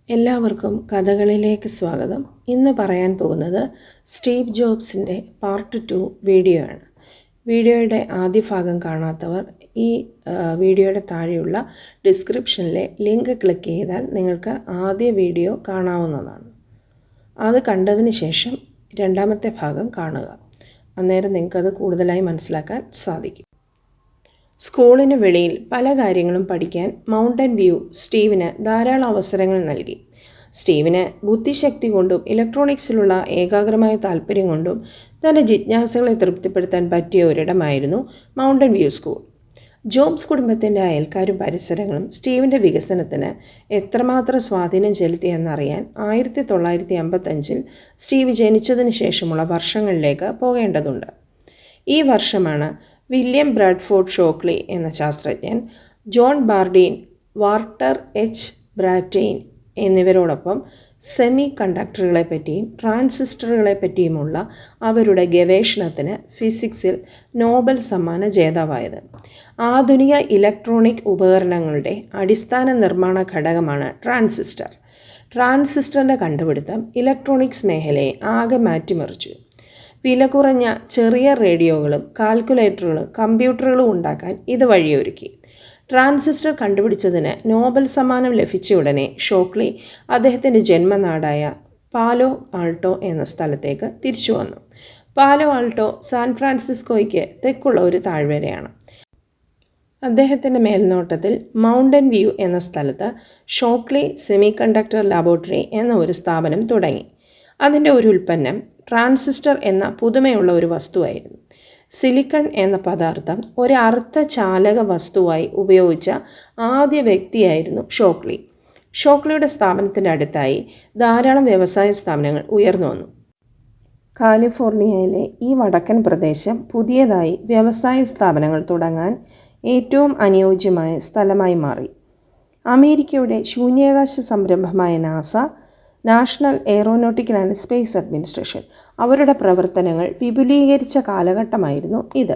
എല്ലാവർക്കും കഥകളിലേക്ക് സ്വാഗതം. ഇന്ന് പറയാൻ പോകുന്നത് സ്റ്റീവ് ജോബ്സിൻ്റെ പാർട്ട് 2 വീഡിയോ ആണ്. വീഡിയോയുടെ ആദ്യ ഭാഗം കാണാത്തവർ ഈ വീഡിയോയുടെ താഴെയുള്ള ഡിസ്ക്രിപ്ഷനിലെ ലിങ്ക് ക്ലിക്ക് ചെയ്താൽ നിങ്ങൾക്ക് ആദ്യ വീഡിയോ കാണാവുന്നതാണ്. അത് കണ്ടതിന് ശേഷം രണ്ടാമത്തെ ഭാഗം കാണുക. അന്നേരം നിങ്ങൾക്കത് കൂടുതലായി മനസ്സിലാക്കാൻ സാധിക്കും. സ്കൂളിന് വെളിയിൽ പല കാര്യങ്ങളും പഠിക്കാൻ മൗണ്ടൻ വ്യൂ സ്റ്റീവിന് ധാരാളം അവസരങ്ങൾ നൽകി. സ്റ്റീവിന് ബുദ്ധിശക്തി കൊണ്ടും ഇലക്ട്രോണിക്സിലുള്ള ഏകാഗ്രമായ താല്പര്യം കൊണ്ടും തൻ്റെ ജിജ്ഞാസകളെ തൃപ്തിപ്പെടുത്താൻ പറ്റിയ ഒരിടമായിരുന്നു മൗണ്ടൻ വ്യൂ സ്കൂൾ. ജോബ്സ് കുടുംബത്തിൻ്റെ അയൽക്കാരും പരിസരങ്ങളും സ്റ്റീവിൻ്റെ വികസനത്തിന് എത്രമാത്രം സ്വാധീനം ചെലുത്തിയെന്നറിയാൻ 1955 സ്റ്റീവ് ജനിച്ചതിന് ശേഷമുള്ള വർഷങ്ങളിലേക്ക് പോകേണ്ടതുണ്ട്. ഈ വർഷമാണ് വില്യം ബ്രാഡ്ഫോർഡ് ഷോക്ലി എന്ന ശാസ്ത്രജ്ഞൻ ജോൺ ബാർഡീൻ, വാൾട്ടർ എച്ച് ബ്രാറ്റെയിൻ എന്നിവരോടൊപ്പം സെമി കണ്ടക്ടറുകളെപ്പറ്റിയും ട്രാൻസിസ്റ്ററുകളെപ്പറ്റിയുമുള്ള അവരുടെ ഗവേഷണത്തിന് ഫിസിക്സിൽ നോബൽ സമ്മാന ജേതാവായത്. ആധുനിക ഇലക്ട്രോണിക് ഉപകരണങ്ങളുടെ അടിസ്ഥാന നിർമ്മാണ ഘടകമാണ് ട്രാൻസിസ്റ്റർ. ട്രാൻസിസ്റ്ററിൻ്റെ കണ്ടുപിടുത്തം ഇലക്ട്രോണിക്സ് മേഖലയെ ആകെ മാറ്റിമറിച്ചു. വില കുറഞ്ഞ ചെറിയ റേഡിയോകളും കാൽക്കുലേറ്ററുകളും കമ്പ്യൂട്ടറുകളും ഉണ്ടാക്കാൻ ഇത് വഴിയൊരുക്കി. ട്രാൻസിസ്റ്റർ കണ്ടുപിടിച്ചതിന് നോബൽ സമ്മാനം ലഭിച്ച ഉടനെ ഷോക്ലി അദ്ദേഹത്തിൻ്റെ ജന്മനാടായ പാലോ ആൾട്ടോ എന്ന സ്ഥലത്തേക്ക് തിരിച്ചു വന്നു. പാലോ ആൾട്ടോ സാൻ ഫ്രാൻസിസ്കോയ്ക്ക് തെക്കുള്ള ഒരു താഴ്വരയാണ്. അദ്ദേഹത്തിൻ്റെ മേൽനോട്ടത്തിൽ മൗണ്ടൻ വ്യൂ എന്ന സ്ഥലത്ത് ഷോക്ലി സെമി കണ്ടക്ടർ ലാബോറട്ടറി എന്ന ഒരു സ്ഥാപനം തുടങ്ങി. അതിൻ്റെ ഒരു ഉൽപ്പന്നം ട്രാൻസിസ്റ്റർ എന്ന പുതുമയുള്ള ഒരു വസ്തുവായിരുന്നു. സിലിക്കൺ എന്ന പദാർത്ഥം ഒരു അർദ്ധചാലക വസ്തുവായി ഉപയോഗിച്ച ആദ്യ വ്യക്തിയായിരുന്നു ഷോക്ലി. ഷോക്ലിയുടെ സ്ഥാപനത്തിൻ്റെ അടുത്തായി ധാരാളം വ്യവസായ സ്ഥാപനങ്ങൾ ഉയർന്നു വന്നു. കാലിഫോർണിയയിലെ ഈ വടക്കൻ പ്രദേശം പുതിയതായി വ്യവസായ സ്ഥാപനങ്ങൾ തുടങ്ങാൻ ഏറ്റവും അനുയോജ്യമായ സ്ഥലമായി മാറി. അമേരിക്കയുടെ ശൂന്യാകാശ സംരംഭമായ NASA, national aeronautical and space administration അവരുടെ പ്രവർത്തനങ്ങൾ വിപുലീകരിച്ച കാലഘട്ടമായിരുന്നു ഇത്.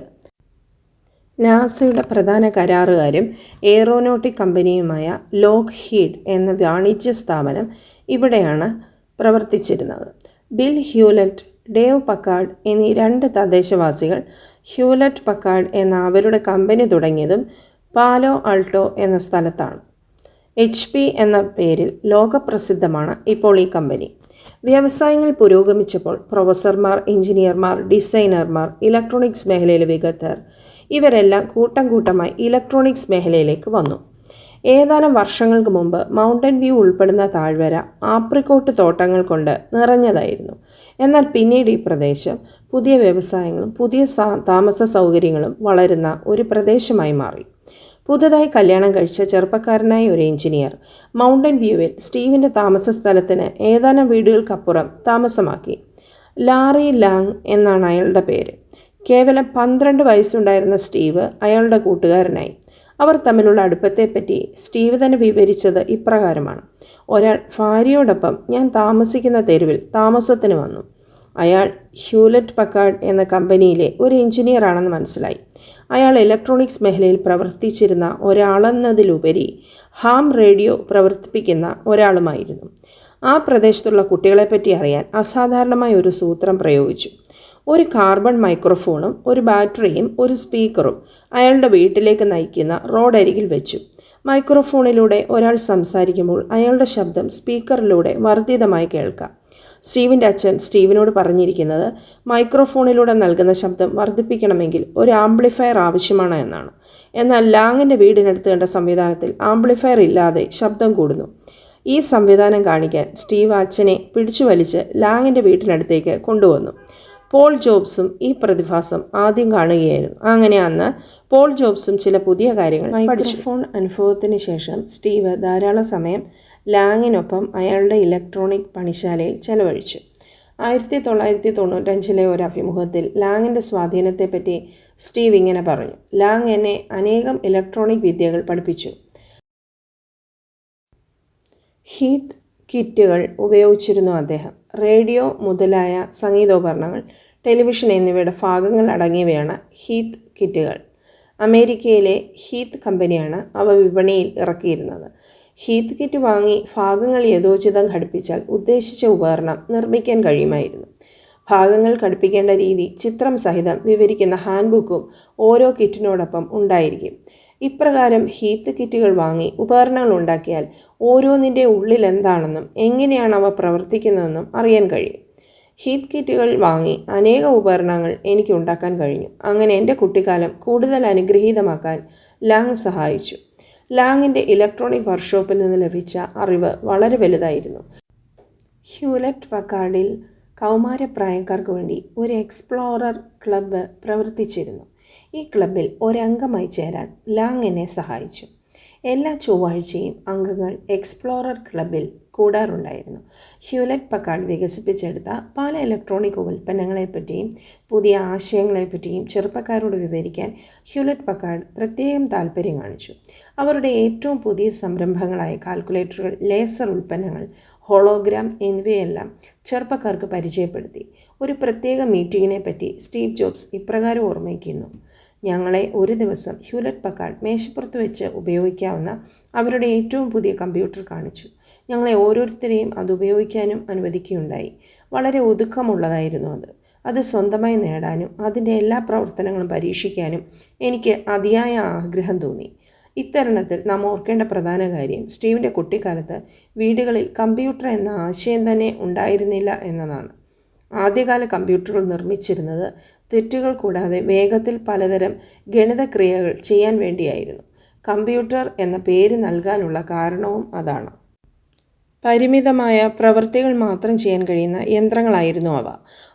നാസയുടെ പ്രധാന കരാറുകാരും എയറോനോട്ടിക് കമ്പനിയുമായ ലോക്ക് ഹീഡ് എന്ന വാണിജ്യ സ്ഥാപനം ഇവിടെയാണ് പ്രവർത്തിച്ചിരുന്നത്. ബിൽ ഹ്യൂലറ്റ്, ഡേവ് പക്കാർഡ് എന്നീ 2 തദ്ദേശവാസികൾ ഹ്യൂലറ്റ് പക്കാർഡ് എന്ന അവരുടെ കമ്പനി തുടങ്ങിയതും പാലോ ആൾട്ടോ എന്ന സ്ഥലത്താണ്. HP എന്ന പേരിൽ ലോകപ്രസിദ്ധമാണ് ഇപ്പോൾ ഈ കമ്പനി. വ്യവസായങ്ങൾ പുരോഗമിച്ചപ്പോൾ പ്രൊഫസർമാർ, എഞ്ചിനീയർമാർ, ഡിസൈനർമാർ, ഇലക്ട്രോണിക്സ് മേഖലയിലെ വിദഗ്ധർ ഇവരെല്ലാം കൂട്ടം കൂട്ടമായി ഇലക്ട്രോണിക്സ് മേഖലയിലേക്ക് വന്നു. ഏതാനും വർഷങ്ങൾക്ക് മുമ്പ് മൗണ്ടൻ വ്യൂ ഉൾപ്പെടുന്ന താഴ്വര ആപ്രിക്കോട്ട് തോട്ടങ്ങൾ കൊണ്ട് നിറഞ്ഞതായിരുന്നു. എന്നാൽ പിന്നീട് ഈ പ്രദേശം പുതിയ വ്യവസായങ്ങളും പുതിയ താമസ സൗകര്യങ്ങളും വളരുന്ന ഒരു പ്രദേശമായി മാറി. പുതുതായി കല്യാണം കഴിച്ച ചെറുപ്പക്കാരനായ ഒരു എഞ്ചിനീയർ മൗണ്ടൻ വ്യൂവിൽ സ്റ്റീവിൻ്റെ താമസ സ്ഥലത്തിന് ഏതാനും വീടുകൾക്കപ്പുറം താമസമാക്കി. ലാറി ലാങ് എന്നാണ് അയാളുടെ പേര്. കേവലം 12 വയസ്സുണ്ടായിരുന്ന സ്റ്റീവ് അയാളുടെ കൂട്ടുകാരനായി. അവർ തമ്മിലുള്ള അടുപ്പത്തെപ്പറ്റി സ്റ്റീവ് തന്നെ വിവരിച്ചത് ഇപ്രകാരമാണ്: ഒരാൾ ഭാര്യയോടൊപ്പം ഞാൻ താമസിക്കുന്ന തെരുവിൽ താമസത്തിന് വന്നു. അയാൾ ഹ്യൂലറ്റ് പക്കാർഡ് എന്ന കമ്പനിയിലെ ഒരു എഞ്ചിനീയർ ആണെന്ന് മനസ്സിലായി. അയാൾ ഇലക്ട്രോണിക്സ് മേഖലയിൽ പ്രവർത്തിച്ചിരുന്ന ഒരാളെന്നതിലുപരി ഹാം റേഡിയോ പ്രവർത്തിപ്പിക്കുന്ന ഒരാളുമായിരുന്നു. ആ പ്രദേശത്തുള്ള കുട്ടികളെപ്പറ്റി അറിയാൻ അസാധാരണമായ ഒരു സൂത്രം പ്രയോഗിച്ചു. ഒരു കാർബൺ മൈക്രോഫോണും ഒരു ബാറ്ററിയും ഒരു സ്പീക്കറും അയാളുടെ വീട്ടിലേക്ക് നയിക്കുന്ന റോഡരികിൽ വെച്ചു. മൈക്രോഫോണിലൂടെ ഒരാൾ സംസാരിക്കുമ്പോൾ അയാളുടെ ശബ്ദം സ്പീക്കറിലൂടെ വർദ്ധിതമായി കേൾക്കാം. സ്റ്റീവിൻ്റെ അച്ഛൻ സ്റ്റീവിനോട് പറഞ്ഞിരിക്കുന്നത് മൈക്രോഫോണിലൂടെ നൽകുന്ന ശബ്ദം വർദ്ധിപ്പിക്കണമെങ്കിൽ ഒരു ആംപ്ലിഫയർ ആവശ്യമാണ് എന്നാണ്. എന്നാൽ ലാങ്ങിൻ്റെ വീടിനടുത്ത് കണ്ട സംവിധാനത്തിൽ ആംപ്ലിഫയർ ഇല്ലാതെ ശബ്ദം കൂടുന്നു. ഈ സംവിധാനം കാണിക്കാൻ സ്റ്റീവ് അച്ഛനെ പിടിച്ചു വലിച്ച് ലാങ്ങിൻ്റെ വീട്ടിനടുത്തേക്ക് കൊണ്ടുവന്നു. പോൾ ജോബ്സും ഈ പ്രതിഭാസം ആദ്യം കാണുകയായിരുന്നു. അങ്ങനെ അന്ന് പോൾ ജോബ്സും ചില പുതിയ കാര്യങ്ങൾ മൈക്രോഫോൺ അനുഭവത്തിന് ശേഷം സ്റ്റീവ് ധാരാളം സമയം ലാങ്ങിനൊപ്പം അയാളുടെ ഇലക്ട്രോണിക് പണിശാലയിൽ ചെലവഴിച്ചു. 1995 ഒരു അഭിമുഖത്തിൽ ലാങ്ങിൻ്റെ സ്വാധീനത്തെപ്പറ്റി സ്റ്റീവ് ഇങ്ങനെ പറഞ്ഞു: ലാങ് എന്നെ അനേകം ഇലക്ട്രോണിക് വിദ്യകൾ പഠിപ്പിച്ചു. ഹീത്ത് കിറ്റുകൾ ഉപയോഗിച്ചിരുന്നു അദ്ദേഹം. റേഡിയോ മുതലായ സംഗീതോപകരണങ്ങൾ, ടെലിവിഷൻ എന്നിവയുടെ ഭാഗങ്ങൾ അടങ്ങിയവയാണ് ഹീത്ത് കിറ്റുകൾ. അമേരിക്കയിലെ ഹീത്ത് കമ്പനിയാണ് അവ വിപണിയിൽ ഇറക്കിയിരുന്നത്. ഹീത്ത് കിറ്റ് വാങ്ങി ഭാഗങ്ങൾ യഥോചിതം ഘടിപ്പിച്ചാൽ ഉദ്ദേശിച്ച ഉപകരണം നിർമ്മിക്കാൻ കഴിയുമായിരുന്നു. ഭാഗങ്ങൾ ഘടിപ്പിക്കേണ്ട രീതി ചിത്രം സഹിതം വിവരിക്കുന്ന ഹാൻഡ് ബുക്കും ഓരോ കിറ്റിനോടൊപ്പം ഉണ്ടായിരിക്കും. ഇപ്രകാരം ഹീത്ത് കിറ്റുകൾ വാങ്ങി ഉപകരണങ്ങൾ ഉണ്ടാക്കിയാൽ ഓരോന്നിൻ്റെ ഉള്ളിൽ എന്താണെന്നും എങ്ങനെയാണ് അവ പ്രവർത്തിക്കുന്നതെന്നും അറിയാൻ കഴിയും. ഹീത്ത് കിറ്റുകൾ വാങ്ങി അനേകം ഉപകരണങ്ങൾ എനിക്ക് ഉണ്ടാക്കാൻ കഴിഞ്ഞു. അങ്ങനെ എൻ്റെ കുട്ടിക്കാലം കൂടുതൽ അനുഗ്രഹീതമാക്കാൻ ലാങ് സഹായിച്ചു. ലാങ്ങിൻ്റെ ഇലക്ട്രോണിക് വർക്ക്ഷോപ്പിൽ നിന്ന് ലഭിച്ച അറിവ് വളരെ വലുതായിരുന്നു. ഹ്യൂലറ്റ് പക്കാർഡിൽ കൗമാരപ്രായക്കാർക്ക് വേണ്ടി ഒരു എക്സ്പ്ലോറർ ക്ലബ്ബ് പ്രവർത്തിച്ചിരുന്നു. ഈ ക്ലബ്ബിൽ ഒരംഗമായി ചേരാൻ ലാങ് എന്നെ സഹായിച്ചു. എല്ലാ ചൊവ്വാഴ്ചയും അംഗങ്ങൾ എക്സ്പ്ലോറർ ക്ലബ്ബിൽ കൂടാറുണ്ടായിരുന്നു. ഹ്യൂലറ്റ് പക്കാർഡ് വികസിപ്പിച്ചെടുത്ത പല ഇലക്ട്രോണിക് ഉൽപ്പന്നങ്ങളെപ്പറ്റിയും പുതിയ ആശയങ്ങളെപ്പറ്റിയും ചെറുപ്പക്കാരോട് വിവരിക്കാൻ ഹ്യൂലറ്റ് പക്കാർഡ് പ്രത്യേകം താല്പര്യം കാണിച്ചു. അവരുടെ ഏറ്റവും പുതിയ സംരംഭങ്ങളായ കാൽക്കുലേറ്ററുകൾ, ലേസർ ഉൽപ്പന്നങ്ങൾ, ഹോളോഗ്രാം എന്നിവയെല്ലാം ചെറുപ്പക്കാർക്ക് പരിചയപ്പെടുത്തി. ഒരു പ്രത്യേക മീറ്റിങ്ങിനെ പറ്റി സ്റ്റീവ് ജോബ്സ് ഇപ്രകാരം ഓർമ്മിക്കുന്നു: ഞങ്ങളെ ഒരു ദിവസം ഹ്യൂലറ്റ് പക്കാർഡ് മേശപ്പുറത്ത് വെച്ച് ഉപയോഗിക്കാവുന്ന അവരുടെ ഏറ്റവും പുതിയ കമ്പ്യൂട്ടർ കാണിച്ചു. ഞങ്ങളെ ഓരോരുത്തരെയും അത് ഉപയോഗിക്കാനും അനുവദിക്കുകയുണ്ടായി. വളരെ ഒതുക്കമുള്ളതായിരുന്നു അത് സ്വന്തമായി നേടാനും അതിൻ്റെ എല്ലാ പ്രവർത്തനങ്ങളും പരീക്ഷിക്കാനും എനിക്ക് അതിയായ ആഗ്രഹം തോന്നി. ഇത്തരുണത്തിൽ നാം ഓർക്കേണ്ട പ്രധാന കാര്യം സ്റ്റീവിൻ്റെ കുട്ടിക്കാലത്ത് വീടുകളിൽ കമ്പ്യൂട്ടർ എന്ന ആശയം തന്നെ ഉണ്ടായിരുന്നില്ല എന്നതാണ്. ആദ്യകാല കമ്പ്യൂട്ടറുകൾ നിർമ്മിച്ചിരുന്നത് തെറ്റുകൾ കൂടാതെ വേഗത്തിൽ പലതരം ഗണിതക്രിയകൾ ചെയ്യാൻ വേണ്ടിയായിരുന്നു. കമ്പ്യൂട്ടർ എന്ന പേര് നൽകാനുള്ള കാരണവും അതാണ്. പരിമിതമായ പ്രവൃത്തികൾ മാത്രം ചെയ്യാൻ കഴിയുന്ന യന്ത്രങ്ങളായിരുന്നു അവ.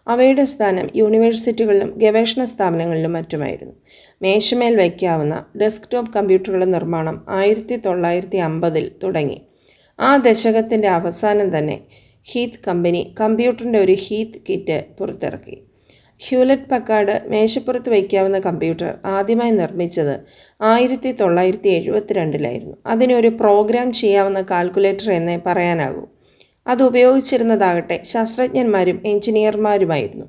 അവയുടെ സ്ഥാനം യൂണിവേഴ്സിറ്റികളിലും ഗവേഷണ സ്ഥാപനങ്ങളിലും മറ്റുമായിരുന്നു. മേശമേൽ വയ്ക്കാവുന്ന ഡെസ്ക്ടോപ്പ് കമ്പ്യൂട്ടറുകളുടെ നിർമ്മാണം 1950 തുടങ്ങി. ആ ദശകത്തിൻ്റെ അവസാനം തന്നെ ഹീത്ത് കമ്പനി കമ്പ്യൂട്ടറിൻ്റെ ഒരു ഹീത്ത് കിറ്റ് പുറത്തിറക്കി. ഹ്യൂലറ്റ് പക്കാർഡ് മേശപ്പുറത്ത് വയ്ക്കാവുന്ന കമ്പ്യൂട്ടർ ആദ്യമായി നിർമ്മിച്ചത് 1972 അതിനൊരു പ്രോഗ്രാം ചെയ്യാവുന്ന കാൽക്കുലേറ്റർ എന്നേ പറയാനാകൂ. അത് ഉപയോഗിച്ചിരുന്നതാകട്ടെ ശാസ്ത്രജ്ഞന്മാരും എഞ്ചിനീയർമാരുമായിരുന്നു.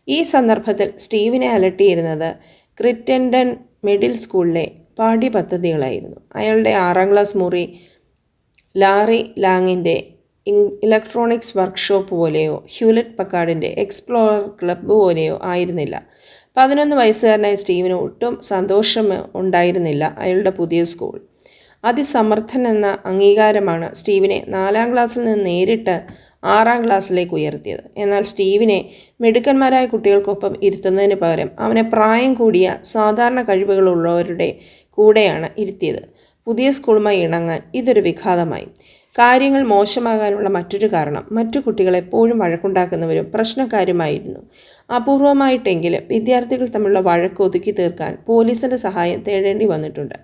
ഈ സന്ദർഭത്തിൽ സ്റ്റീവിനെ അലട്ടിയിരുന്നത് ക്രിറ്റൻഡൻ മിഡിൽ സ്കൂളിലെ പാഠ്യപദ്ധതികളായിരുന്നു. അയാളുടെ 6ാം ക്ലാസ് മുറി ലാറി ലാങ്ങിൻ്റെ ഇലക്ട്രോണിക്സ് വർക്ക്ഷോപ്പ് പോലെയോ ഹ്യൂലറ്റ് പക്കാർഡിൻ്റെ എക്സ്പ്ലോറർ ക്ലബ്ബ് പോലെയോ ആയിരുന്നില്ല. 11 വയസ്സുകാരനായ സ്റ്റീവിന് ഒട്ടും സന്തോഷം ഉണ്ടായിരുന്നില്ല അയാളുടെ പുതിയ സ്കൂൾ. അതിസമർത്ഥൻ എന്ന അംഗീകാരമാണ് സ്റ്റീവിനെ 4ാം ക്ലാസ്സിൽ നിന്ന് നേരിട്ട് 6ാം ക്ലാസ്സിലേക്ക് ഉയർത്തിയത്. എന്നാൽ സ്റ്റീവിനെ മിടുക്കന്മാരായ കുട്ടികൾക്കൊപ്പം ഇരുത്തുന്നതിന് പകരം അവനെ പ്രായം കൂടിയ സാധാരണ കഴിവുകളുള്ളവരുടെ കൂടെയാണ് ഇരുത്തിയത്. പുതിയ സ്കൂളുമായി ഇണങ്ങാൻ ഇതൊരു വിഘാതമായി. കാര്യങ്ങൾ മോശമാകാനുള്ള മറ്റൊരു കാരണം മറ്റു കുട്ടികൾ എപ്പോഴും വഴക്കുണ്ടാക്കുന്നവരും പ്രശ്നക്കാരുമായിരുന്നു. അപൂർവമായിട്ടെങ്കിലും വിദ്യാർത്ഥികൾ തമ്മിലുള്ള വഴക്ക് ഒതുക്കി തീർക്കാൻ പോലീസിൻ്റെ സഹായം തേടേണ്ടി വന്നിട്ടുണ്ട്.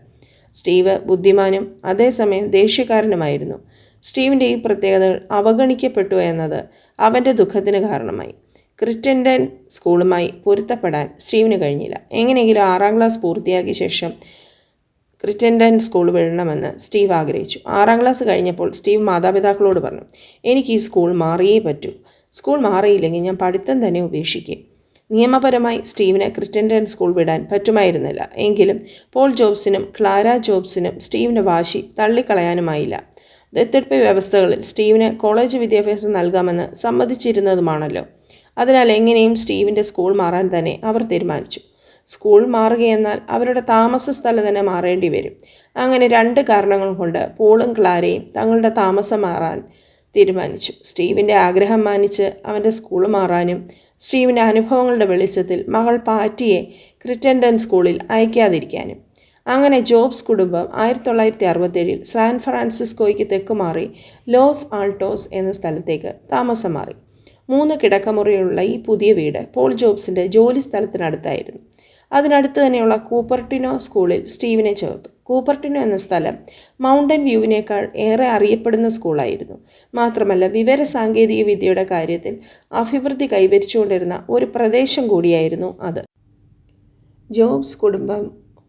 സ്റ്റീവ് ബുദ്ധിമാനും അതേസമയം ദേഷ്യക്കാരനുമായിരുന്നു. സ്റ്റീവിൻ്റെ ഈ പ്രത്യേകതകൾ അവഗണിക്കപ്പെട്ടു എന്നത് അവൻ്റെ ദുഃഖത്തിന് കാരണമായി. ക്രിറ്റൻഡൻ സ്കൂളുമായി പൊരുത്തപ്പെടാൻ സ്റ്റീവിന് കഴിഞ്ഞില്ല. എങ്ങനെയെങ്കിലും 6ാം ക്ലാസ് പൂർത്തിയാക്കിയ ശേഷം ക്രിറ്റൻഡൻ സ്കൂൾ വിടണമെന്ന് സ്റ്റീവ് ആഗ്രഹിച്ചു. 6ാം ക്ലാസ് കഴിഞ്ഞപ്പോൾ സ്റ്റീവ് മാതാപിതാക്കളോട് പറഞ്ഞു, എനിക്ക് ഈ സ്കൂൾ മാറിയേ പറ്റൂ. സ്കൂൾ മാറിയില്ലെങ്കിൽ ഞാൻ പഠിത്തം തന്നെ ഉപേക്ഷിക്കും. നിയമപരമായി സ്റ്റീവിന് ക്രിറ്റൻഡൻ സ്കൂൾ വിടാൻ പറ്റുമായിരുന്നില്ല. എങ്കിലും പോൾ ജോബ്സിനും ക്ലാര ജോബ്സിനും സ്റ്റീവിൻ്റെ വാശി തള്ളിക്കളയാനുമായില്ല. ദത്തെടുപ്പ് വ്യവസ്ഥകളിൽ സ്റ്റീവിന് കോളേജ് വിദ്യാഭ്യാസം നൽകാമെന്ന് സമ്മതിച്ചിരുന്നതുമാണല്ലോ. അതിനാൽ എങ്ങനെയും സ്റ്റീവിൻ്റെ സ്കൂൾ മാറാൻ തന്നെ അവർ തീരുമാനിച്ചു. സ്കൂൾ മാറുകയെന്നാൽ അവരുടെ താമസ സ്ഥലം തന്നെ മാറേണ്ടി വരും. അങ്ങനെ 2 കാരണങ്ങൾ കൊണ്ട് പോളും ക്ലാരയും തങ്ങളുടെ താമസം മാറാൻ തീരുമാനിച്ചു. സ്റ്റീവിൻ്റെ ആഗ്രഹം മാനിച്ച് അവൻ്റെ സ്കൂൾ മാറാനും സ്റ്റീവിൻ്റെ അനുഭവങ്ങളുടെ വെളിച്ചത്തിൽ മകൾ പാറ്റിയെ ക്രിറ്റൻഡൻ സ്കൂളിൽ അയക്കാതിരിക്കാനും. അങ്ങനെ ജോബ്സ് കുടുംബം 1967 സാൻ ഫ്രാൻസിസ്കോയ്ക്ക് തെക്കുമാറി ലോസ് ആൾട്ടോസ് എന്ന സ്ഥലത്തേക്ക് താമസം മാറി. 3 കിടക്കമുറിയുള്ള ഈ പുതിയ വീട് പോൾ ജോബ്സിൻ്റെ ജോലി സ്ഥലത്തിനടുത്തായിരുന്നു. അതിനടുത്ത് തന്നെയുള്ള കൂപ്പർട്ടിനോ സ്കൂളിൽ സ്റ്റീവിനെ ചേർത്തു. കൂപ്പർട്ടിനോ എന്ന സ്ഥലം മൗണ്ടൻ വ്യൂവിനേക്കാൾ ഏറെ അറിയപ്പെടുന്ന സ്കൂളായിരുന്നു. മാത്രമല്ല വിവരസാങ്കേതിക വിദ്യയുടെ കാര്യത്തിൽ അഭിവൃദ്ധി കൈവരിച്ചുകൊണ്ടിരുന്ന ഒരു പ്രദേശം കൂടിയായിരുന്നു അത്. ജോബ്സ് കുടുംബം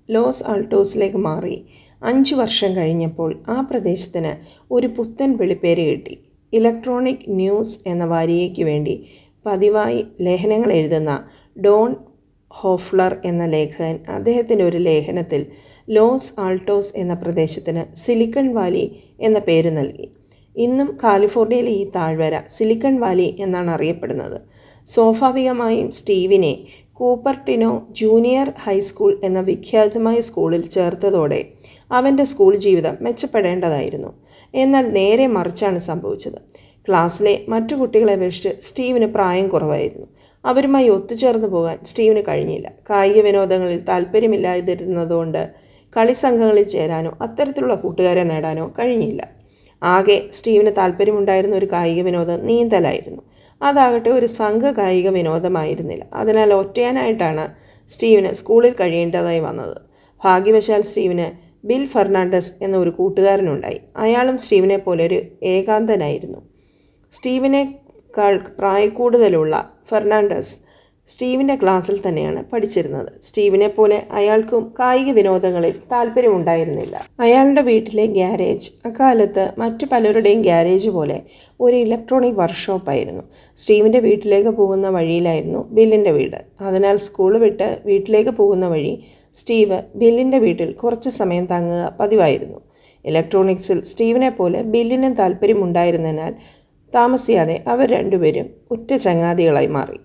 ലോസ് ആൾട്ടോസിലേക്ക് മാറി 5 വർഷം കഴിഞ്ഞപ്പോൾ ആ പ്രദേശത്തിന് ഒരു പുത്തൻ വിളിപ്പേര് കിട്ടി. ഇലക്ട്രോണിക് ന്യൂസ് എന്ന വാരികയ്ക്ക് വേണ്ടി പതിവായി ലേഖനങ്ങൾ എഴുതുന്ന ഡോൺ ഹോഫ്ലർ എന്ന ലേഖകൻ അദ്ദേഹത്തിൻ്റെ ഒരു ലേഖനത്തിൽ ലോസ് ആൾട്ടോസ് എന്ന പ്രദേശത്തിന് സിലിക്കൺ വാലി എന്ന പേര് നൽകി. ഇന്നും കാലിഫോർണിയയിലെ ഈ താഴ്വര സിലിക്കൺ വാലി എന്നാണ് അറിയപ്പെടുന്നത്. സ്വാഭാവികമായും സ്റ്റീവിനെ കൂപ്പർട്ടിനോ ജൂനിയർ ഹൈസ്കൂൾ എന്ന വിഖ്യാതമായ സ്കൂളിൽ ചേർത്തതോടെ അവൻ്റെ സ്കൂൾ ജീവിതം മെച്ചപ്പെടേണ്ടതായിരുന്നു. എന്നാൽ നേരെ മറിച്ചാണ് സംഭവിച്ചത്. ക്ലാസ്സിലെ മറ്റു കുട്ടികളെ അപേക്ഷിച്ച് സ്റ്റീവിന് പ്രായം കുറവായിരുന്നു. അവരുമായി ഒത്തുചേർന്ന് പോകാൻ സ്റ്റീവിന് കഴിഞ്ഞില്ല. കായിക വിനോദങ്ങളിൽ താല്പര്യമില്ലാതിരുന്നതുകൊണ്ട് കളിസംഘങ്ങളിൽ ചേരാനോ അത്തരത്തിലുള്ള കൂട്ടുകാരെ നേടാനോ കഴിഞ്ഞില്ല. ആകെ സ്റ്റീവിന് താല്പര്യമുണ്ടായിരുന്ന ഒരു കായിക വിനോദം നീന്തലായിരുന്നു. അതാകട്ടെ ഒരു സംഘ കായിക വിനോദമായിരുന്നില്ല. അതിനാൽ ഒറ്റയാനായിട്ടാണ് സ്റ്റീവിന് സ്കൂളിൽ കഴിയേണ്ടതായി വന്നത്. ഭാഗ്യവശാൽ സ്റ്റീവിന് ബിൽ ഫെർണാണ്ടസ് എന്ന ഒരു കൂട്ടുകാരനുണ്ടായി. അയാളും സ്റ്റീവിനെ പോലെ ഒരു ഏകാന്തനായിരുന്നു. സ്റ്റീവിനേക്കാൾ പ്രായക്കൂടുതലുള്ള ഫെർണാണ്ടസ് സ്റ്റീവിൻ്റെ ക്ലാസ്സിൽ തന്നെയാണ് പഠിച്ചിരുന്നത്. സ്റ്റീവിനെ പോലെ അയാൾക്കും കായിക വിനോദങ്ങളിൽ താല്പര്യമുണ്ടായിരുന്നില്ല. അയാളുടെ വീട്ടിലെ ഗ്യാരേജ് അക്കാലത്ത് മറ്റു പലരുടെയും ഗ്യാരേജ് പോലെ ഒരു ഇലക്ട്രോണിക് വർക്ക്ഷോപ്പായിരുന്നു. സ്റ്റീവിൻ്റെ വീട്ടിലേക്ക് പോകുന്ന വഴിയിലായിരുന്നു ബില്ലിൻ്റെ വീട്. അതിനാൽ സ്കൂൾ വിട്ട് വീട്ടിലേക്ക് പോകുന്ന വഴി സ്റ്റീവ് ബില്ലിൻ്റെ വീട്ടിൽ കുറച്ച് സമയം തങ്ങുക പതിവായിരുന്നു. ഇലക്ട്രോണിക്സിൽ സ്റ്റീവിനെ പോലെ ബില്ലിനും താല്പര്യമുണ്ടായിരുന്നതിനാൽ താമസിയാതെ അവർ രണ്ടുപേരും ഉറ്റ ചങ്ങാതികളായി മാറി.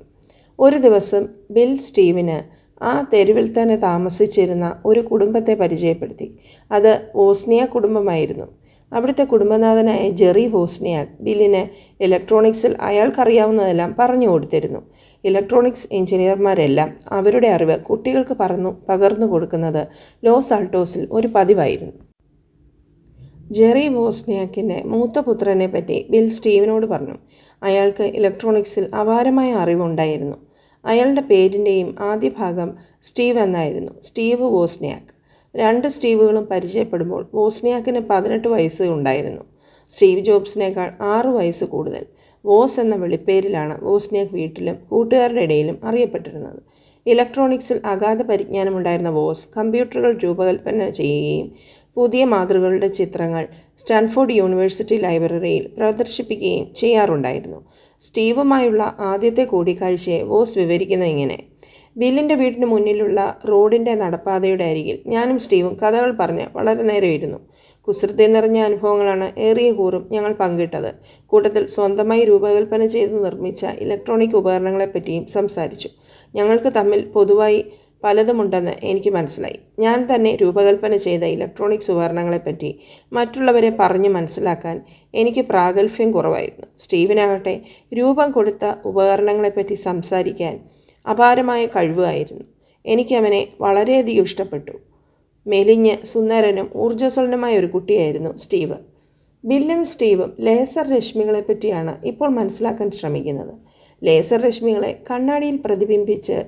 ഒരു ദിവസം ബിൽ സ്റ്റീവിന് ആ തെരുവിൽ തന്നെ താമസിച്ചിരുന്ന ഒരു കുടുംബത്തെ പരിചയപ്പെടുത്തി. അത് വോസ്നിയാക് കുടുംബമായിരുന്നു. അവിടുത്തെ കുടുംബനാഥനായ ജെറി വോസ്നിയാക് ബില്ലിന് ഇലക്ട്രോണിക്സിൽ അയാൾക്കറിയാവുന്നതെല്ലാം പറഞ്ഞു കൊടുത്തിരുന്നു. ഇലക്ട്രോണിക്സ് എഞ്ചിനീയർമാരെല്ലാം അവരുടെ അറിവ് കുട്ടികൾക്ക് പകർന്നു കൊടുക്കുന്നത് ലോസ് ആൾട്ടോസിൽ ഒരു പതിവായിരുന്നു. ജെറി വോസ്നിയാക്കിൻ്റെ മൂത്ത പുത്രനെ പറ്റി ബിൽ സ്റ്റീവിനോട് പറഞ്ഞു. അയാൾക്ക് ഇലക്ട്രോണിക്സിൽ അപാരമായ അറിവുണ്ടായിരുന്നു. അയാളുടെ പേരിൻ്റെയും ആദ്യ ഭാഗം സ്റ്റീവ് എന്നായിരുന്നു. Steve Wozniak. 2 സ്റ്റീവുകളും പരിചയപ്പെടുമ്പോൾ വോസ്നിയാക്കിന് 18 വയസ്സ് ഉണ്ടായിരുന്നു. സ്റ്റീവ് ജോബ്സിനേക്കാൾ 6 വയസ്സ് കൂടുതൽ. വോസ് എന്ന വിളിപ്പേരിലാണ് വോസ്നിയാക് വീട്ടിലും കൂട്ടുകാരുടെ ഇടയിലും അറിയപ്പെട്ടിരുന്നത്. ഇലക്ട്രോണിക്സിൽ അഗാധ പരിജ്ഞാനമുണ്ടായിരുന്ന വോസ് കമ്പ്യൂട്ടറുകൾ രൂപകൽപ്പന ചെയ്യുകയും പുതിയ മാതൃകകളുടെ ചിത്രങ്ങൾ സ്റ്റാൻഫോർഡ് യൂണിവേഴ്സിറ്റി ലൈബ്രറിയിൽ പ്രദർശിപ്പിക്കുകയും ചെയ്യാറുണ്ടായിരുന്നു. സ്റ്റീവുമായുള്ള ആദ്യത്തെ കൂടിക്കാഴ്ചയെ വോസ് വിവരിക്കുന്നത് ഇങ്ങനെ: ബില്ലിൻ്റെ വീടിന് മുന്നിലുള്ള റോഡിൻ്റെ നടപ്പാതയുടെ അരികിൽ ഞാനും സ്റ്റീവും കഥകൾ പറഞ്ഞ് വളരെ നേരം ഇരുന്നു. കുസൃതി നിറഞ്ഞ അനുഭവങ്ങളാണ് ഏറിയ കൂറും ഞങ്ങൾ പങ്കിട്ടത്. കൂട്ടത്തിൽ സ്വന്തമായി രൂപകൽപ്പന ചെയ്ത് നിർമ്മിച്ച ഇലക്ട്രോണിക് ഉപകരണങ്ങളെപ്പറ്റിയും സംസാരിച്ചു. ഞങ്ങൾക്ക് തമ്മിൽ പൊതുവായി പലതുമുണ്ടെന്ന് എനിക്ക് മനസ്സിലായി. ഞാൻ തന്നെ രൂപകൽപ്പന ചെയ്ത ഇലക്ട്രോണിക്സ് ഉപകരണങ്ങളെപ്പറ്റി മറ്റുള്ളവരെ പറഞ്ഞ് മനസ്സിലാക്കാൻ എനിക്ക് പ്രാഗൽഭ്യം കുറവായിരുന്നു. സ്റ്റീവിനാകട്ടെ രൂപം കൊടുത്ത ഉപകരണങ്ങളെപ്പറ്റി സംസാരിക്കാൻ അപാരമായ കഴിവായിരുന്നു. എനിക്ക് അവനെ വളരെയധികം ഇഷ്ടപ്പെട്ടു. മെലിഞ്ഞ് സുന്ദരനും ഊർജ്ജസ്വലനുമായ ഒരു കുട്ടിയായിരുന്നു സ്റ്റീവ്. ബില്ലും സ്റ്റീവും ലേസർ രശ്മികളെപ്പറ്റിയാണ് ഇപ്പോൾ മനസ്സിലാക്കാൻ ശ്രമിക്കുന്നത്. ലേസർ രശ്മികളെ കണ്ണാടിയിൽ പ്രതിബിംബിച്ച്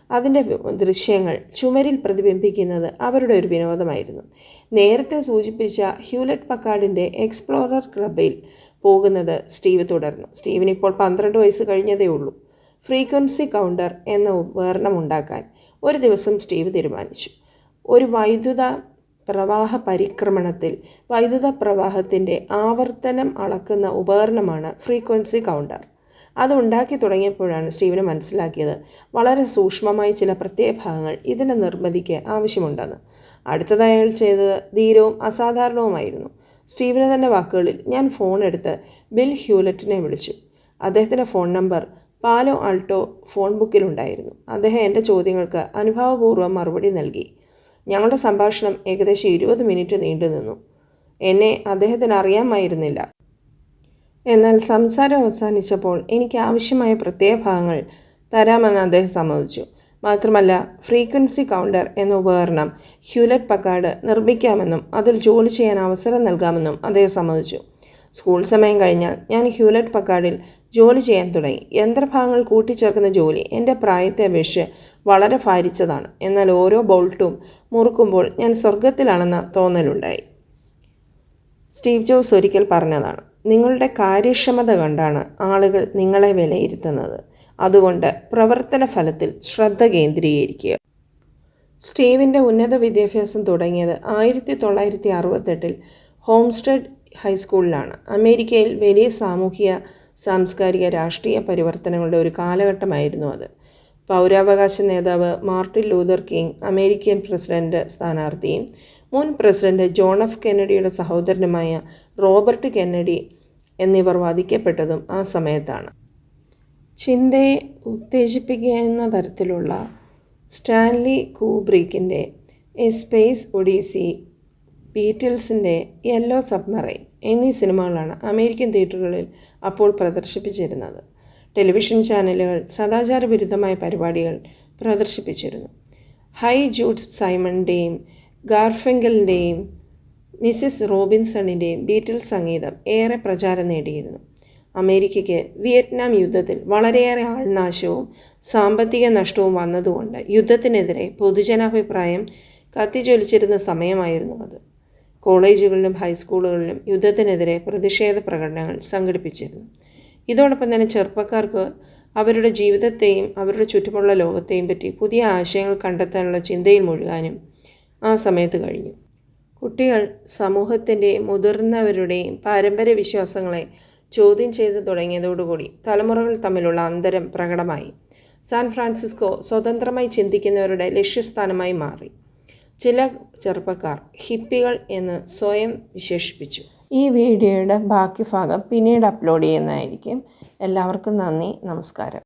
അതിൻ്റെ ദൃശ്യങ്ങൾ ചുമരിൽ പ്രതിബിംബിക്കുന്നത് അവരുടെ ഒരു വിനോദമായിരുന്നു. നേരത്തെ സൂചിപ്പിച്ച ഹ്യൂലറ്റ് പക്കാർഡിൻ്റെ എക്സ്പ്ലോറർ ക്ലബിൽ പോകുന്നത് സ്റ്റീവ് തുടർന്നു. സ്റ്റീവിന് ഇപ്പോൾ 12 വയസ്സ് കഴിഞ്ഞതേ ഉള്ളൂ. ഫ്രീക്വൻസി കൗണ്ടർ എന്ന ഉപകരണം ഉണ്ടാക്കാൻ ഒരു ദിവസം സ്റ്റീവ് തീരുമാനിച്ചു. ഒരു വൈദ്യുത പ്രവാഹ പരിക്രമണത്തിൽ വൈദ്യുത പ്രവാഹത്തിൻ്റെ ആവർത്തനം അളക്കുന്ന ഉപകരണമാണ് ഫ്രീക്വൻസി കൗണ്ടർ. അത് ഉണ്ടാക്കി തുടങ്ങിയപ്പോഴാണ് സ്റ്റീവിന് മനസ്സിലാക്കിയത് വളരെ സൂക്ഷ്മമായി ചില പ്രത്യേക ഭാഗങ്ങൾ ഇതിൻ്റെ നിർമ്മിതിക്ക് ആവശ്യമുണ്ടെന്ന്. അടുത്തതായി അയാൾ ചെയ്തത് ധീരവും അസാധാരണവുമായിരുന്നു. സ്റ്റീവിൻ്റെ തന്നെ വാക്കുകളിൽ: ഞാൻ ഫോൺ എടുത്ത് ബിൽ ഹ്യൂലറ്റിനെ വിളിച്ചു. അദ്ദേഹത്തിൻ്റെ ഫോൺ നമ്പർ പാലോ ആൾട്ടോ ഫോൺ ബുക്കിലുണ്ടായിരുന്നു. അദ്ദേഹം എൻ്റെ ചോദ്യങ്ങൾക്ക് അനുഭാവപൂർവ്വം മറുപടി നൽകി. ഞങ്ങളുടെ സംഭാഷണം ഏകദേശം 20 മിനിറ്റ് നീണ്ടു നിന്നു. എന്നെ അദ്ദേഹത്തിന് അറിയാമായിരുന്നില്ല. എന്നാൽ സംസാരം അവസാനിച്ചപ്പോൾ എനിക്ക് ആവശ്യമായ പ്രത്യേക ഭാഗങ്ങൾ തരാമെന്ന് അദ്ദേഹം സമ്മതിച്ചു. മാത്രമല്ല, ഫ്രീക്വൻസി കൗണ്ടർ എന്ന ഉപകരണം ഹ്യൂലറ്റ് പക്കാർഡ് നിർമ്മിക്കാമെന്നും അതിൽ ജോലി ചെയ്യാൻ അവസരം നൽകാമെന്നും അദ്ദേഹം സമ്മതിച്ചു. സ്കൂൾ സമയം കഴിഞ്ഞാൽ ഞാൻ ഹ്യൂലറ്റ് പക്കാർഡിൽ ജോലി ചെയ്യാൻ തുടങ്ങി. യന്ത്രഭാഗങ്ങൾ കൂട്ടിച്ചേർക്കുന്ന ജോലി എൻ്റെ പ്രായത്തെ അപേക്ഷിച്ച് വളരെ ഭാരിച്ചതാണ്. എന്നാൽ ഓരോ ബോൾട്ടും മുറുക്കുമ്പോൾ ഞാൻ സ്വർഗത്തിലാണെന്ന തോന്നലുണ്ടായി. സ്റ്റീവ് ജോബ്സ് ഒരിക്കൽ പറഞ്ഞതാണ്: നിങ്ങളുടെ കാര്യക്ഷമത കണ്ടാണ് ആളുകൾ നിങ്ങളെ വിലയിരുത്തുന്നത്. അതുകൊണ്ട് പ്രവർത്തന ഫലത്തിൽ ശ്രദ്ധ കേന്ദ്രീകരിക്കുക. സ്റ്റീവിൻ്റെ ഉന്നത വിദ്യാഭ്യാസം തുടങ്ങിയത് 1968 ഹോംസ്റ്റഡ് ഹൈസ്കൂളിലാണ്. അമേരിക്കയിൽ വലിയ സാമൂഹിക, സാംസ്കാരിക, രാഷ്ട്രീയ പരിവർത്തനങ്ങളുടെ ഒരു കാലഘട്ടമായിരുന്നു അത്. പൗരാവകാശ നേതാവ് Martin Luther King American president സ്ഥാനാർത്ഥിയും മുൻ പ്രസിഡന്റ് ജോൺ എഫ് കെന്നഡിയുടെ സഹോദരനുമായ റോബർട്ട് കെന്നഡി എന്നിവർ വധിക്കപ്പെട്ടതും ആ സമയത്താണ്. ചിന്തയെ ഉത്തേജിപ്പിക്കുന്ന തരത്തിലുള്ള സ്റ്റാൻലി കൂബ്രിക്കിൻ്റെ എ സ്പേസ് ഒഡീസി, ബീറ്റിൽസിൻ്റെ യെല്ലോ സബ്മറൈൻ എന്നീ സിനിമകളാണ് അമേരിക്കൻ തിയേറ്ററുകളിൽ അപ്പോൾ പ്രദർശിപ്പിച്ചിരുന്നത്. ടെലിവിഷൻ ചാനലുകൾ സദാചാരവിരുദ്ധമായ പരിപാടികൾ പ്രദർശിപ്പിച്ചിരുന്നു. ഹൈ ജൂഡ് സൈമണിൻ്റെയും ഗാർഫിങ്കലിൻ്റെയും മിസ്സിസ് റോബിൻസണിൻ്റെയും ബീറ്റിൽസ് സംഗീതം ഏറെ പ്രചാരം നേടിയിരുന്നു. അമേരിക്കയ്ക്ക് വിയറ്റ്നാം യുദ്ധത്തിൽ വളരെയേറെ ആൾനാശവും സാമ്പത്തിക നഷ്ടവും വന്നതുകൊണ്ട് യുദ്ധത്തിനെതിരെ പൊതുജനാഭിപ്രായം കത്തിജ്വലിച്ചിരുന്ന സമയമായിരുന്നു അത്. കോളേജുകളിലും ഹൈസ്കൂളുകളിലും യുദ്ധത്തിനെതിരെ പ്രതിഷേധ പ്രകടനങ്ങൾ സംഘടിപ്പിച്ചിരുന്നു. ഇതോടൊപ്പം തന്നെ ചെറുപ്പക്കാർക്ക് അവരുടെ ജീവിതത്തെയും അവരുടെ ചുറ്റുമുള്ള ലോകത്തെയും പറ്റി പുതിയ ആശയങ്ങൾ കണ്ടെത്താനുള്ള ചിന്തയിൽ മുഴുകാനും ആ സമയത്ത് കഴിഞ്ഞു. കുട്ടികൾ സമൂഹത്തിൻ്റെയും മുതിർന്നവരുടെയും പാരമ്പര്യ വിശ്വാസങ്ങളെ ചോദ്യം ചെയ്തു തുടങ്ങിയതോടുകൂടി തലമുറകൾ തമ്മിലുള്ള അന്തരം പ്രകടമായി. സാൻ ഫ്രാൻസിസ്കോ സ്വതന്ത്രമായി ചിന്തിക്കുന്നവരുടെ ലക്ഷ്യസ്ഥാനമായി മാറി. ചില ചെറുപ്പക്കാർ ഹിപ്പികൾ എന്ന് സ്വയം വിശേഷിപ്പിച്ചു. ഈ വീഡിയോയുടെ ബാക്കി ഭാഗം പിന്നീട് അപ്ലോഡ് ചെയ്യുന്നതായിരിക്കും. എല്ലാവർക്കും നന്ദി, നമസ്കാരം.